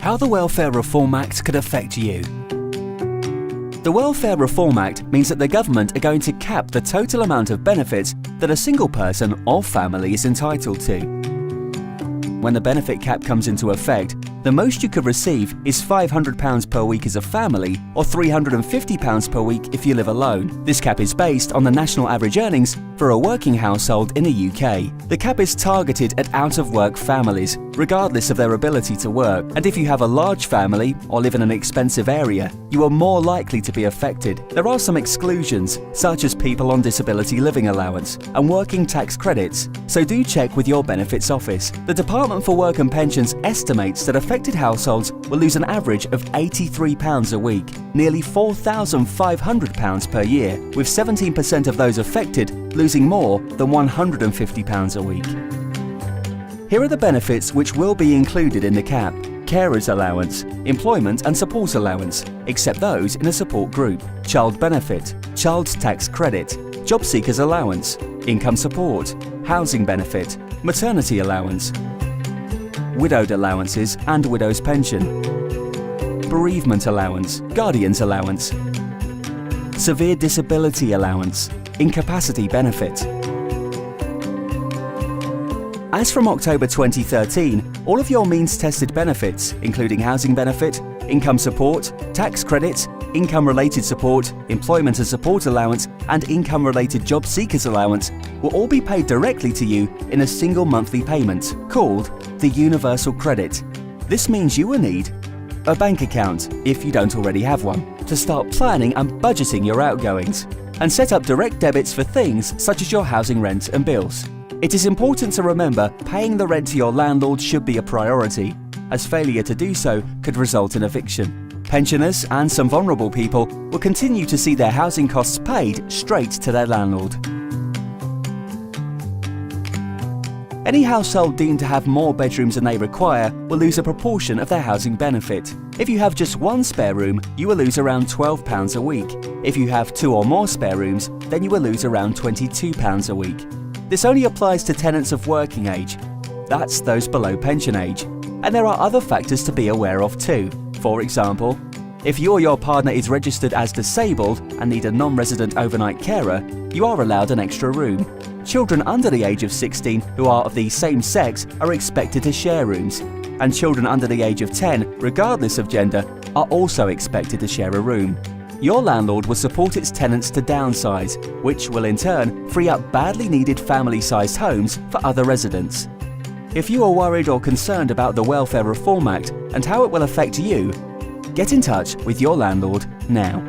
How the Welfare Reform Act could affect you. The Welfare Reform Act means that the government are going to cap the total amount of benefits that a single person or family is entitled to. When the benefit cap comes into effect, the most you could receive is £500 per week as a family or £350 per week if you live alone. This cap is based on the national average earnings for a working household in the UK. The cap is targeted at out-of-work families, regardless of their ability to work, and if you have a large family or live in an expensive area, you are more likely to be affected. There are some exclusions, such as people on disability living allowance and working tax credits, so do check with your benefits office. The Department for Work and Pensions estimates that affected households will lose an average of £83 a week, nearly £4,500 per year, with 17% of those affected losing more than £150 a week. Here are the benefits which will be included in the cap: carer's allowance, employment and support allowance, except those in a support group, child benefit, child tax credit, job seekers allowance, income support, housing benefit, maternity allowance, widowed allowances and widow's pension, bereavement allowance, guardian's allowance, severe disability allowance, incapacity benefit. As from October 2013, all of your means-tested benefits, including housing benefit, income support, tax credit, income-related support, employment and support allowance, and income-related job seekers allowance, will all be paid directly to you in a single monthly payment, called the Universal Credit. This means you will need a bank account, if you don't already have one, to start planning and budgeting your outgoings, and set up direct debits for things such as your housing rent and bills. It is important to remember paying the rent to your landlord should be a priority, as failure to do so could result in eviction. Pensioners and some vulnerable people will continue to see their housing costs paid straight to their landlord. Any household deemed to have more bedrooms than they require will lose a proportion of their housing benefit. If you have just one spare room, you will lose around £12 a week. If you have 2 or more spare rooms, then you will lose around £22 a week. This only applies to tenants of working age. That's those below pension age. And there are other factors to be aware of too. For example, if you or your partner is registered as disabled and need a non-resident overnight carer, you are allowed an extra room. Children under the age of 16 who are of the same sex are expected to share rooms, and children under the age of 10, regardless of gender, are also expected to share a room. Your landlord will support its tenants to downsize, which will in turn free up badly needed family-sized homes for other residents. If you are worried or concerned about the Welfare Reform Act and how it will affect you, get in touch with your landlord now.